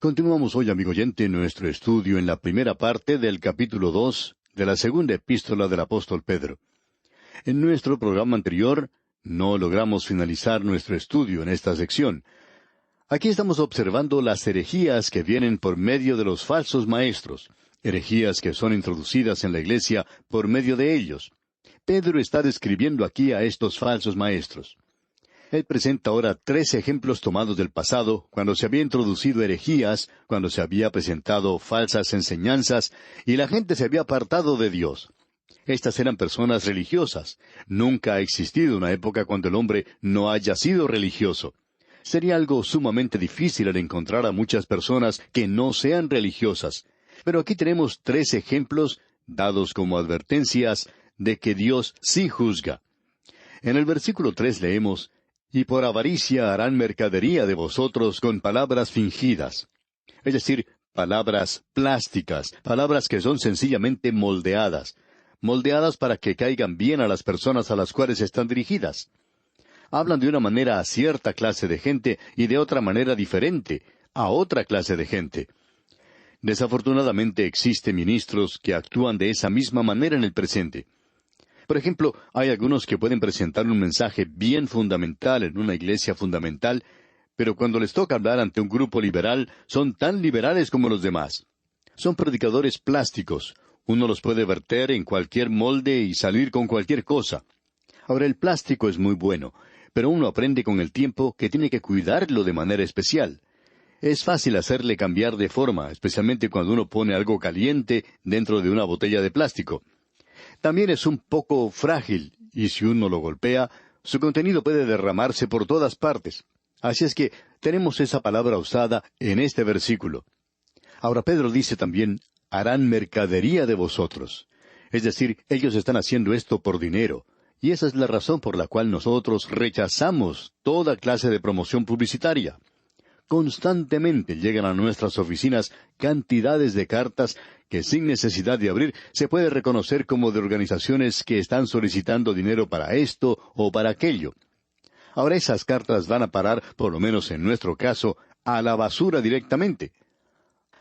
Continuamos hoy, amigo oyente, nuestro estudio en la primera parte del capítulo 2 de la segunda epístola del apóstol Pedro. En nuestro programa anterior no logramos finalizar nuestro estudio en esta sección. Aquí estamos observando las herejías que vienen por medio de los falsos maestros, herejías que son introducidas en la iglesia por medio de ellos. Pedro está describiendo aquí a estos falsos maestros. Él presenta ahora 3 ejemplos tomados del pasado, cuando se había introducido herejías, cuando se había presentado falsas enseñanzas, y la gente se había apartado de Dios. Estas eran personas religiosas. Nunca ha existido una época cuando el hombre no haya sido religioso. Sería algo sumamente difícil el encontrar a muchas personas que no sean religiosas. Pero aquí tenemos 3 ejemplos, dados como advertencias, de que Dios sí juzga. En el versículo 3 leemos: «Y por avaricia harán mercadería de vosotros con palabras fingidas». Es decir, palabras plásticas, palabras que son sencillamente moldeadas para que caigan bien a las personas a las cuales están dirigidas. Hablan de una manera a cierta clase de gente y de otra manera diferente a otra clase de gente. Desafortunadamente existen ministros que actúan de esa misma manera en el presente. Por ejemplo, hay algunos que pueden presentar un mensaje bien fundamental en una iglesia fundamental, pero cuando les toca hablar ante un grupo liberal, son tan liberales como los demás. Son predicadores plásticos. Uno los puede verter en cualquier molde y salir con cualquier cosa. Ahora, el plástico es muy bueno, pero uno aprende con el tiempo que tiene que cuidarlo de manera especial. Es fácil hacerle cambiar de forma, especialmente cuando uno pone algo caliente dentro de una botella de plástico. También es un poco frágil, y si uno lo golpea, su contenido puede derramarse por todas partes. Así es que tenemos esa palabra usada en este versículo. Ahora Pedro dice también: «harán mercadería de vosotros». Es decir, ellos están haciendo esto por dinero. Y esa es la razón por la cual nosotros rechazamos toda clase de promoción publicitaria. Constantemente llegan a nuestras oficinas cantidades de cartas que sin necesidad de abrir se puede reconocer como de organizaciones que están solicitando dinero para esto o para aquello. Ahora esas cartas van a parar, por lo menos en nuestro caso, a la basura directamente.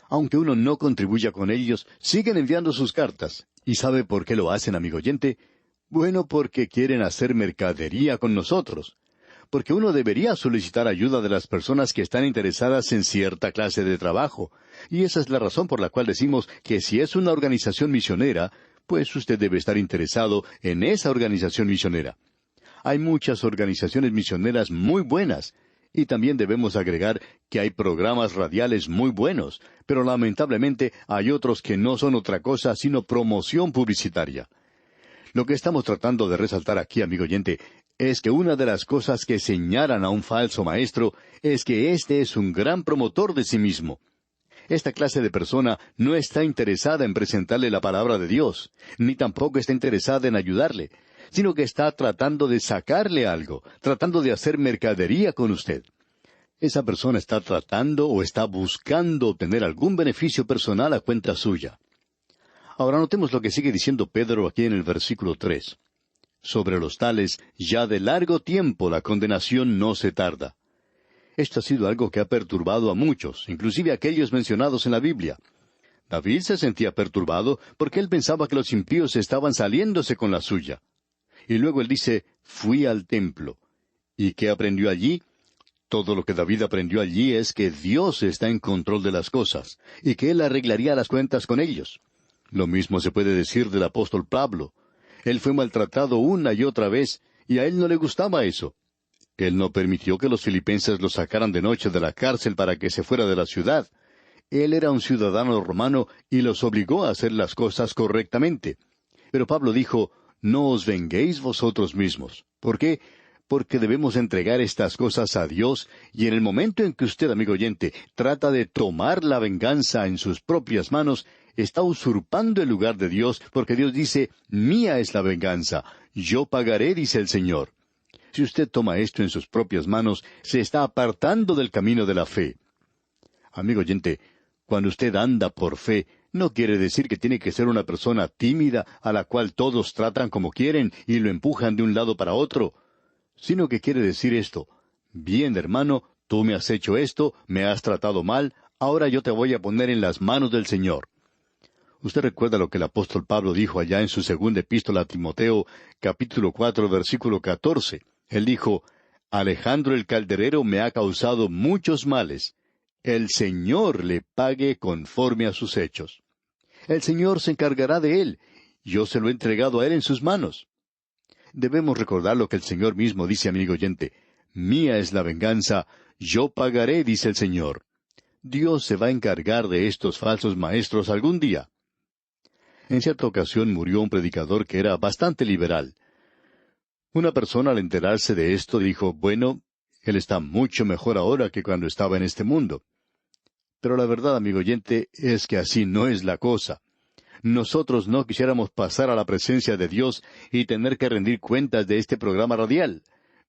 Aunque uno no contribuya con ellos, siguen enviando sus cartas. ¿Y sabe por qué lo hacen, amigo oyente? Bueno, porque quieren hacer mercadería con nosotros. Porque uno debería solicitar ayuda de las personas que están interesadas en cierta clase de trabajo. Y esa es la razón por la cual decimos que si es una organización misionera, pues usted debe estar interesado en esa organización misionera. Hay muchas organizaciones misioneras muy buenas. Y también debemos agregar que hay programas radiales muy buenos, pero lamentablemente hay otros que no son otra cosa sino promoción publicitaria. Lo que estamos tratando de resaltar aquí, amigo oyente, es que una de las cosas que señalan a un falso maestro es que éste es un gran promotor de sí mismo. Esta clase de persona no está interesada en presentarle la palabra de Dios, ni tampoco está interesada en ayudarle, sino que está tratando de sacarle algo, tratando de hacer mercadería con usted. Esa persona está tratando o está buscando obtener algún beneficio personal a cuenta suya. Ahora notemos lo que sigue diciendo Pedro aquí en el versículo 3. «Sobre los tales, ya de largo tiempo la condenación no se tarda». Esto ha sido algo que ha perturbado a muchos, inclusive a aquellos mencionados en la Biblia. David se sentía perturbado porque él pensaba que los impíos estaban saliéndose con la suya. Y luego él dice: «Fui al templo». ¿Y qué aprendió allí? Todo lo que David aprendió allí es que Dios está en control de las cosas, y que Él arreglaría las cuentas con ellos. Lo mismo se puede decir del apóstol Pablo. Él fue maltratado una y otra vez, y a él no le gustaba eso. Él no permitió que los filipenses lo sacaran de noche de la cárcel para que se fuera de la ciudad. Él era un ciudadano romano y los obligó a hacer las cosas correctamente. Pero Pablo dijo: «No os venguéis vosotros mismos». ¿Por qué? Porque debemos entregar estas cosas a Dios, y en el momento en que usted, amigo oyente, trata de tomar la venganza en sus propias manos, está usurpando el lugar de Dios, porque Dios dice: «Mía es la venganza, yo pagaré», dice el Señor. Si usted toma esto en sus propias manos, se está apartando del camino de la fe. Amigo oyente, cuando usted anda por fe, no quiere decir que tiene que ser una persona tímida a la cual todos tratan como quieren y lo empujan de un lado para otro, sino que quiere decir esto: «Bien, hermano, tú me has hecho esto, me has tratado mal, Ahora yo te voy a poner en las manos del Señor. Usted recuerda lo que el apóstol Pablo dijo allá en su segunda epístola a Timoteo, capítulo 4, versículo 14. Él dijo, Alejandro el calderero me ha causado muchos males. El Señor le pague conforme a sus hechos. El Señor se encargará de él. Yo se lo he entregado a él en sus manos. Debemos recordar lo que el Señor mismo dice, amigo oyente. Mía es la venganza, yo pagaré, dice el Señor. Dios se va a encargar de estos falsos maestros algún día. En cierta ocasión murió un predicador que era bastante liberal. Una persona al enterarse de esto dijo, bueno, él está mucho mejor ahora que cuando estaba en este mundo. Pero la verdad, amigo oyente, es que así no es la cosa. Nosotros no quisiéramos pasar a la presencia de Dios y tener que rendir cuentas de este programa radial.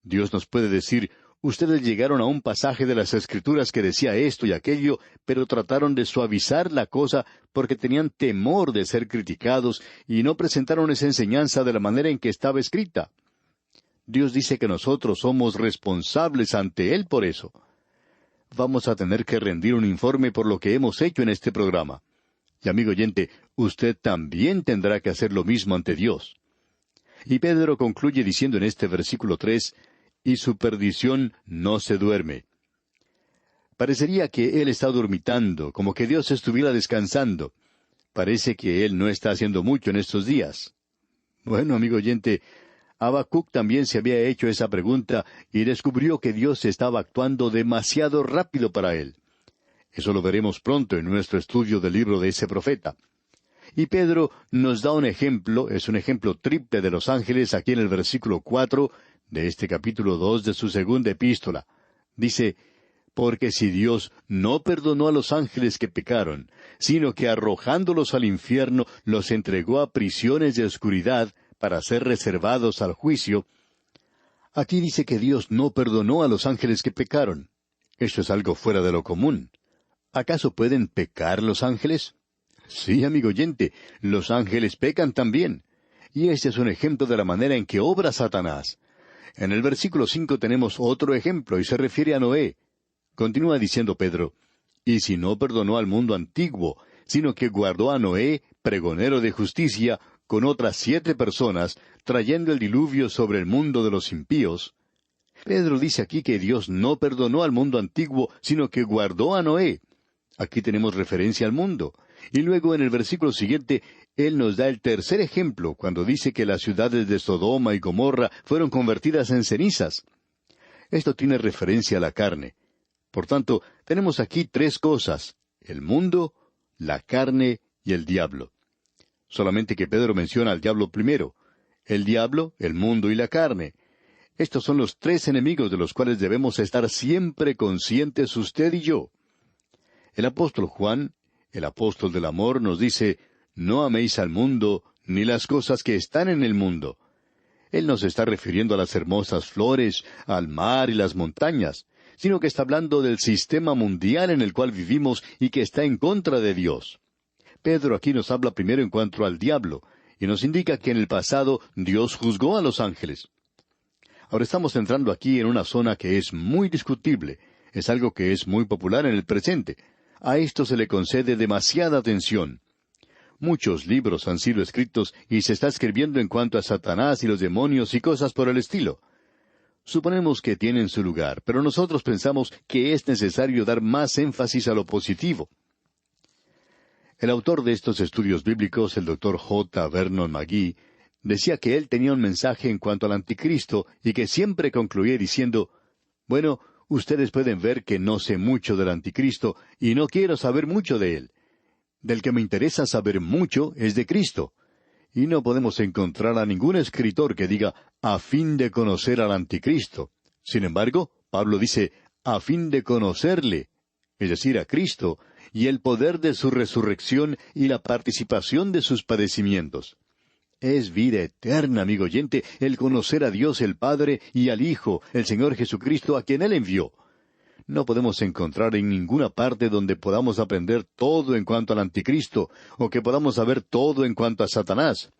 Dios nos puede decir, ustedes llegaron a un pasaje de las Escrituras que decía esto y aquello, pero trataron de suavizar la cosa porque tenían temor de ser criticados y no presentaron esa enseñanza de la manera en que estaba escrita. Dios dice que nosotros somos responsables ante Él por eso. Vamos a tener que rendir un informe por lo que hemos hecho en este programa. Y amigo oyente, usted también tendrá que hacer lo mismo ante Dios. Y Pedro concluye diciendo en este versículo 3, y su perdición no se duerme. Parecería que él está dormitando, como que Dios estuviera descansando. Parece que él no está haciendo mucho en estos días. Bueno, amigo oyente, Habacuc también se había hecho esa pregunta y descubrió que Dios estaba actuando demasiado rápido para él. Eso lo veremos pronto en nuestro estudio del libro de ese profeta. Y Pedro nos da un ejemplo, es un ejemplo triple de los ángeles aquí en el versículo 4 de este capítulo 2 de su segunda epístola. Dice, porque si Dios no perdonó a los ángeles que pecaron, sino que arrojándolos al infierno los entregó a prisiones de oscuridad para ser reservados al juicio, aquí dice que Dios no perdonó a los ángeles que pecaron. Esto es algo fuera de lo común. ¿Acaso pueden pecar los ángeles? Sí, amigo oyente, los ángeles pecan también. Y este es un ejemplo de la manera en que obra Satanás. En el versículo 5 tenemos otro ejemplo y se refiere a Noé. Continúa diciendo Pedro, y si no perdonó al mundo antiguo, sino que guardó a Noé, pregonero de justicia, con otras 7 personas, trayendo el diluvio sobre el mundo de los impíos. Pedro dice aquí que Dios no perdonó al mundo antiguo, sino que guardó a Noé. Aquí tenemos referencia al mundo. Y luego en el versículo siguiente, Él nos da el tercer ejemplo, cuando dice que las ciudades de Sodoma y Gomorra fueron convertidas en cenizas. Esto tiene referencia a la carne. Por tanto, tenemos aquí 3 cosas: el mundo, la carne y el diablo. Solamente que Pedro menciona al diablo primero. El diablo, el mundo y la carne. Estos son los 3 enemigos de los cuales debemos estar siempre conscientes usted y yo. El apóstol Juan, el apóstol del amor, nos dice, no améis al mundo, ni las cosas que están en el mundo. Él no se está refiriendo a las hermosas flores, al mar y las montañas, sino que está hablando del sistema mundial en el cual vivimos y que está en contra de Dios. Pedro aquí nos habla primero en cuanto al diablo, y nos indica que en el pasado Dios juzgó a los ángeles. Ahora estamos entrando aquí en una zona que es muy discutible, es algo que es muy popular en el presente. A esto se le concede demasiada atención. Muchos libros han sido escritos y se está escribiendo en cuanto a Satanás y los demonios y cosas por el estilo. Suponemos que tienen su lugar, pero nosotros pensamos que es necesario dar más énfasis a lo positivo. El autor de estos estudios bíblicos, el Dr. J. Vernon McGee, decía que él tenía un mensaje en cuanto al anticristo y que siempre concluía diciendo, bueno, ustedes pueden ver que no sé mucho del anticristo y no quiero saber mucho de él. Del que me interesa saber mucho es de Cristo. Y no podemos encontrar a ningún escritor que diga, a fin de conocer al anticristo. Sin embargo, Pablo dice, a fin de conocerle, es decir, a Cristo, y el poder de su resurrección y la participación de sus padecimientos. Es vida eterna, amigo oyente, el conocer a Dios el Padre y al Hijo, el Señor Jesucristo, a quien Él envió. No podemos encontrar en ninguna parte donde podamos aprender todo en cuanto al anticristo, o que podamos saber todo en cuanto a Satanás.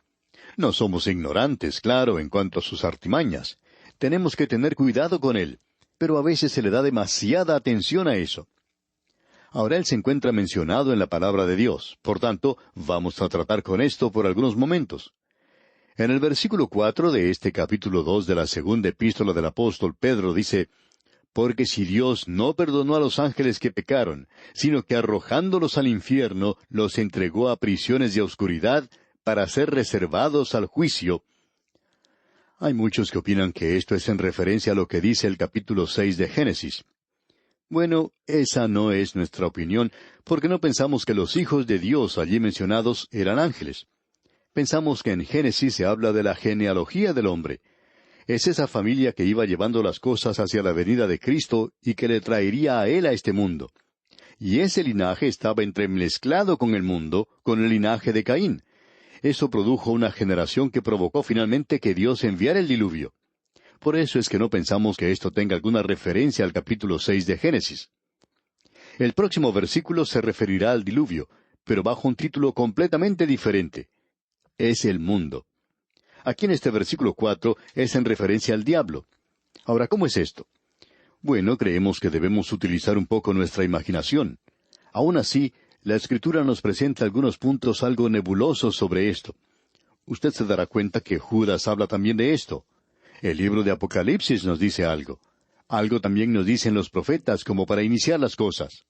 No somos ignorantes, claro, en cuanto a sus artimañas. Tenemos que tener cuidado con él, pero a veces se le da demasiada atención a eso. Ahora él se encuentra mencionado en la palabra de Dios. Por tanto, vamos a tratar con esto por algunos momentos. En el versículo 4 de este capítulo 2 de la segunda epístola del apóstol Pedro dice, porque si Dios no perdonó a los ángeles que pecaron, sino que arrojándolos al infierno, los entregó a prisiones de oscuridad para ser reservados al juicio. Hay muchos que opinan que esto es en referencia a lo que dice el capítulo 6 de Génesis. Bueno, esa no es nuestra opinión, porque no pensamos que los hijos de Dios allí mencionados eran ángeles. Pensamos que en Génesis se habla de la genealogía del hombre. Es esa familia que iba llevando las cosas hacia la venida de Cristo y que le traería a él a este mundo. Y ese linaje estaba entremezclado con el mundo, con el linaje de Caín. Eso produjo una generación que provocó finalmente que Dios enviara el diluvio. Por eso es que no pensamos que esto tenga alguna referencia al capítulo 6 de Génesis. El próximo versículo se referirá al diluvio, pero bajo un título completamente diferente. Es el mundo. Aquí en este versículo 4 es en referencia al diablo. Ahora, ¿cómo es esto? Bueno, creemos que debemos utilizar un poco nuestra imaginación. Aún así, la Escritura nos presenta algunos puntos algo nebulosos sobre esto. Usted se dará cuenta que Judas habla también de esto. El libro de Apocalipsis nos dice algo. Algo también nos dicen los profetas como para iniciar las cosas.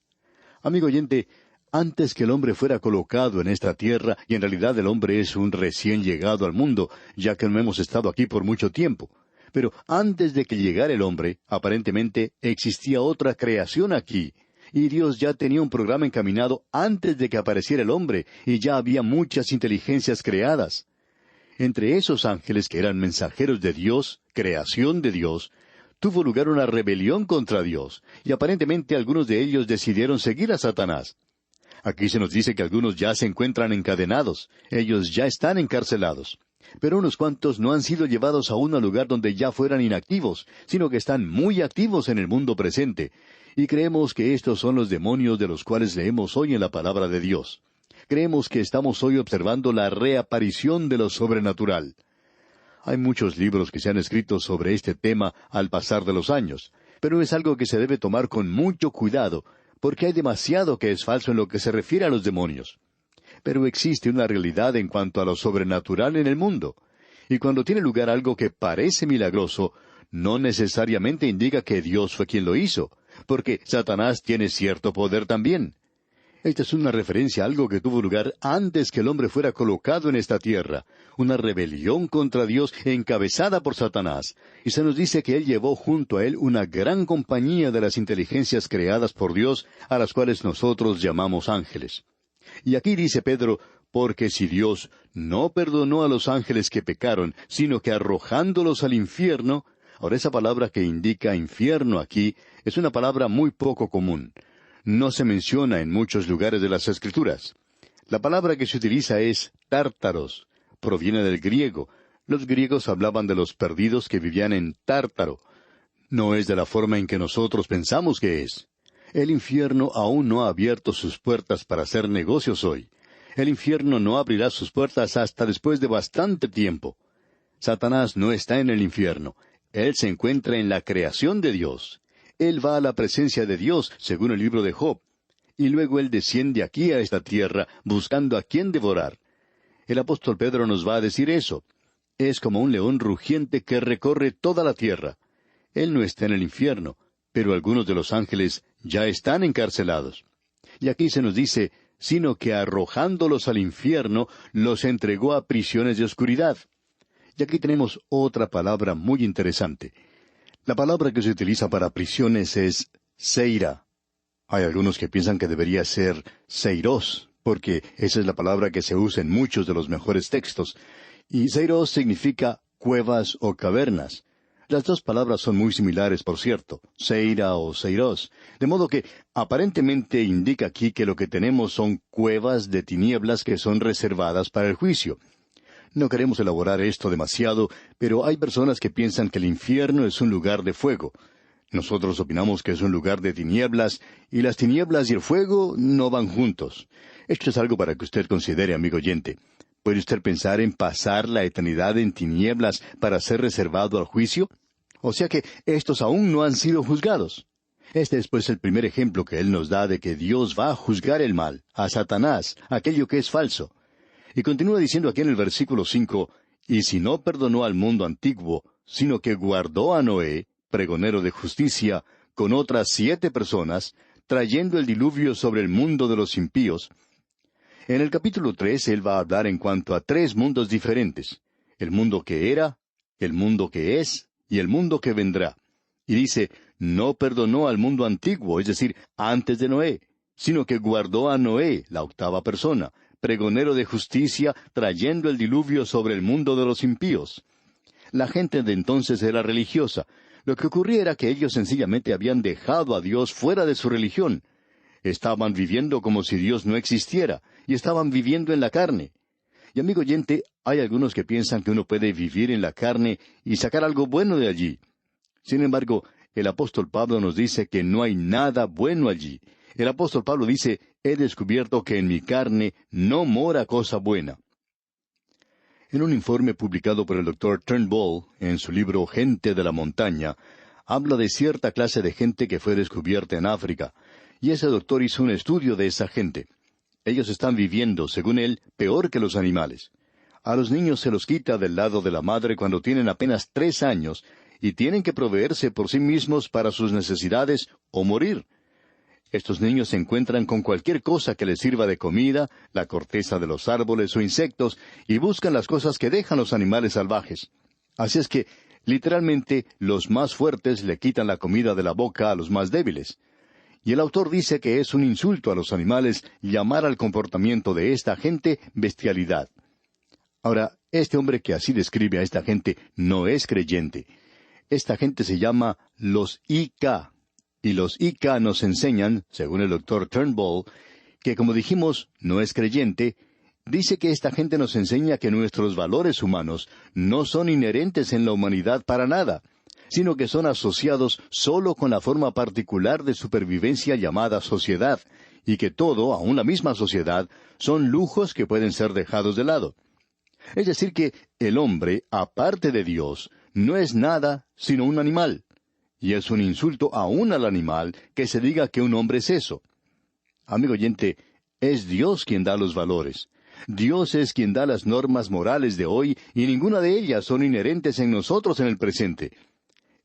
Amigo oyente, antes que el hombre fuera colocado en esta tierra, y en realidad el hombre es un recién llegado al mundo, ya que no hemos estado aquí por mucho tiempo. Pero antes de que llegara el hombre, aparentemente existía otra creación aquí, y Dios ya tenía un programa encaminado antes de que apareciera el hombre, y ya había muchas inteligencias creadas. Entre esos ángeles que eran mensajeros de Dios, creación de Dios, tuvo lugar una rebelión contra Dios, y aparentemente algunos de ellos decidieron seguir a Satanás. Aquí se nos dice que algunos ya se encuentran encadenados, ellos ya están encarcelados. Pero unos cuantos no han sido llevados aún al lugar donde ya fueran inactivos, sino que están muy activos en el mundo presente. Y creemos que estos son los demonios de los cuales leemos hoy en la palabra de Dios. Creemos que estamos hoy observando la reaparición de lo sobrenatural. Hay muchos libros que se han escrito sobre este tema al pasar de los años, pero es algo que se debe tomar con mucho cuidado, porque hay demasiado que es falso en lo que se refiere a los demonios. Pero existe una realidad en cuanto a lo sobrenatural en el mundo. Y cuando tiene lugar algo que parece milagroso, no necesariamente indica que Dios fue quien lo hizo, porque Satanás tiene cierto poder también. Esta es una referencia a algo que tuvo lugar antes que el hombre fuera colocado en esta tierra, una rebelión contra Dios encabezada por Satanás, y se nos dice que él llevó junto a él una gran compañía de las inteligencias creadas por Dios, a las cuales nosotros llamamos ángeles. Y aquí dice Pedro, porque si Dios no perdonó a los ángeles que pecaron, sino que arrojándolos al infierno. Ahora esa palabra que indica infierno aquí es una palabra muy poco común. No se menciona en muchos lugares de las Escrituras. La palabra que se utiliza es tártaros. Proviene del griego. Los griegos hablaban de los perdidos que vivían en Tártaro. No es de la forma en que nosotros pensamos que es. El infierno aún no ha abierto sus puertas para hacer negocios hoy. El infierno no abrirá sus puertas hasta después de bastante tiempo. Satanás no está en el infierno. Él se encuentra en la creación de Dios. Él va a la presencia de Dios, según el libro de Job. Y luego él desciende aquí a esta tierra, buscando a quien devorar. El apóstol Pedro nos va a decir eso. Es como un león rugiente que recorre toda la tierra. Él no está en el infierno, pero algunos de los ángeles ya están encarcelados. Y aquí se nos dice, sino que arrojándolos al infierno, los entregó a prisiones de oscuridad. Y aquí tenemos otra palabra muy interesante. La palabra que se utiliza para prisiones es seira. Hay algunos que piensan que debería ser seiros, porque esa es la palabra que se usa en muchos de los mejores textos. Y seiros significa cuevas o cavernas. Las dos palabras son muy similares, por cierto, seira o seiros. De modo que aparentemente indica aquí que lo que tenemos son cuevas de tinieblas que son reservadas para el juicio. No queremos elaborar esto demasiado, pero hay personas que piensan que el infierno es un lugar de fuego. Nosotros opinamos que es un lugar de tinieblas, y las tinieblas y el fuego no van juntos. Esto es algo para que usted considere, amigo oyente. ¿Puede usted pensar en pasar la eternidad en tinieblas para ser reservado al juicio? O sea que estos aún no han sido juzgados. Este es pues el primer ejemplo que él nos da de que Dios va a juzgar el mal, a Satanás, aquello que es falso. Y continúa diciendo aquí en el versículo 5, y si no perdonó al mundo antiguo, sino que guardó a Noé, pregonero de justicia, con otras 7 personas, trayendo el diluvio sobre el mundo de los impíos. En el capítulo 3 él va a hablar en cuanto a 3 mundos diferentes: el mundo que era, el mundo que es y el mundo que vendrá. Y dice, no perdonó al mundo antiguo, es decir, antes de Noé, sino que guardó a Noé, la 8ª persona, pregonero de justicia, trayendo el diluvio sobre el mundo de los impíos. La gente de entonces era religiosa. Lo que ocurría era que ellos sencillamente habían dejado a Dios fuera de su religión. Estaban viviendo como si Dios no existiera, y estaban viviendo en la carne. Y amigo oyente, hay algunos que piensan que uno puede vivir en la carne y sacar algo bueno de allí. Sin embargo, el apóstol Pablo nos dice que no hay nada bueno allí. El apóstol Pablo dice, he descubierto que en mi carne no mora cosa buena. En un informe publicado por el Dr. Turnbull en su libro Gente de la Montaña, habla de cierta clase de gente que fue descubierta en África, y ese doctor hizo un estudio de esa gente. Ellos están viviendo, según él, peor que los animales. A los niños se los quita del lado de la madre cuando tienen apenas 3 años, y tienen que proveerse por sí mismos para sus necesidades o morir. Estos niños se encuentran con cualquier cosa que les sirva de comida, la corteza de los árboles o insectos, y buscan las cosas que dejan los animales salvajes. Así es que, literalmente, los más fuertes le quitan la comida de la boca a los más débiles. Y el autor dice que es un insulto a los animales llamar al comportamiento de esta gente bestialidad. Ahora, este hombre que así describe a esta gente no es creyente. Esta gente se llama los IK. Y los IK nos enseñan, según el doctor Turnbull, que como dijimos, no es creyente. Dice que esta gente nos enseña que nuestros valores humanos no son inherentes en la humanidad para nada, sino que son asociados solo con la forma particular de supervivencia llamada sociedad, y que todo, aun la misma sociedad, son lujos que pueden ser dejados de lado. Es decir que el hombre, aparte de Dios, no es nada sino un animal. Y es un insulto aún al animal que se diga que un hombre es eso. Amigo oyente, es Dios quien da los valores. Dios es quien da las normas morales de hoy, y ninguna de ellas son inherentes en nosotros en el presente.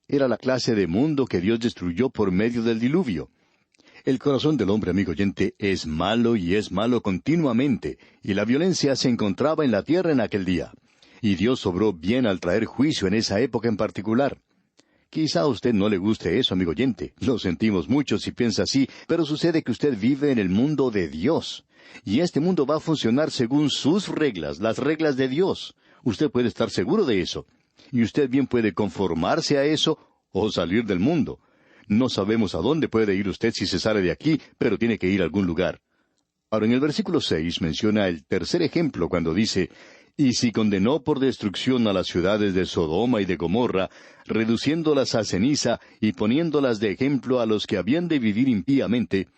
Era la clase de mundo que Dios destruyó por medio del diluvio. El corazón del hombre, amigo oyente, es malo y es malo continuamente, y la violencia se encontraba en la tierra en aquel día. Y Dios obró bien al traer juicio en esa época en particular. Quizá a usted no le guste eso, amigo oyente. Lo sentimos mucho si piensa así, pero sucede que usted vive en el mundo de Dios. Y este mundo va a funcionar según sus reglas, las reglas de Dios. Usted puede estar seguro de eso. Y usted bien puede conformarse a eso o salir del mundo. No sabemos a dónde puede ir usted si se sale de aquí, pero tiene que ir a algún lugar. Ahora, en el versículo 6 menciona el tercer ejemplo cuando dice, y si condenó por destrucción a las ciudades de Sodoma y de Gomorra, reduciéndolas a ceniza y poniéndolas de ejemplo a los que habían de vivir impíamente.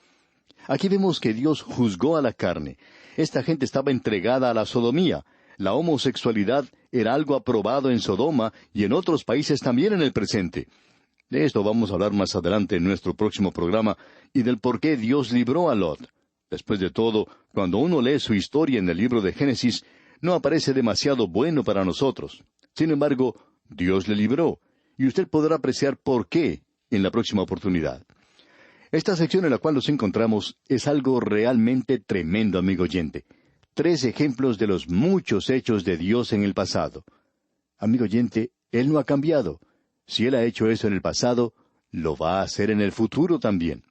Aquí vemos que Dios juzgó a la carne. Esta gente estaba entregada a la sodomía. La homosexualidad era algo aprobado en Sodoma y en otros países también en el presente. De esto vamos a hablar más adelante en nuestro próximo programa, y del por qué Dios libró a Lot. Después de todo, cuando uno lee su historia en el libro de Génesis, no aparece demasiado bueno para nosotros. Sin embargo, Dios le libró, y usted podrá apreciar por qué en la próxima oportunidad. Esta sección en la cual nos encontramos es algo realmente tremendo, amigo oyente. 3 ejemplos de los muchos hechos de Dios en el pasado. Amigo oyente, Él no ha cambiado. Si Él ha hecho eso en el pasado, lo va a hacer en el futuro también.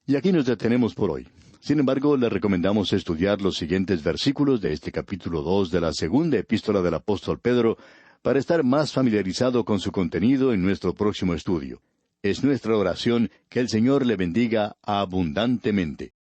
Y aquí nos detenemos por hoy. Sin embargo, le recomendamos estudiar los siguientes versículos de este capítulo 2 de la segunda epístola del apóstol Pedro para estar más familiarizado con su contenido en nuestro próximo estudio. Es nuestra oración que el Señor le bendiga abundantemente.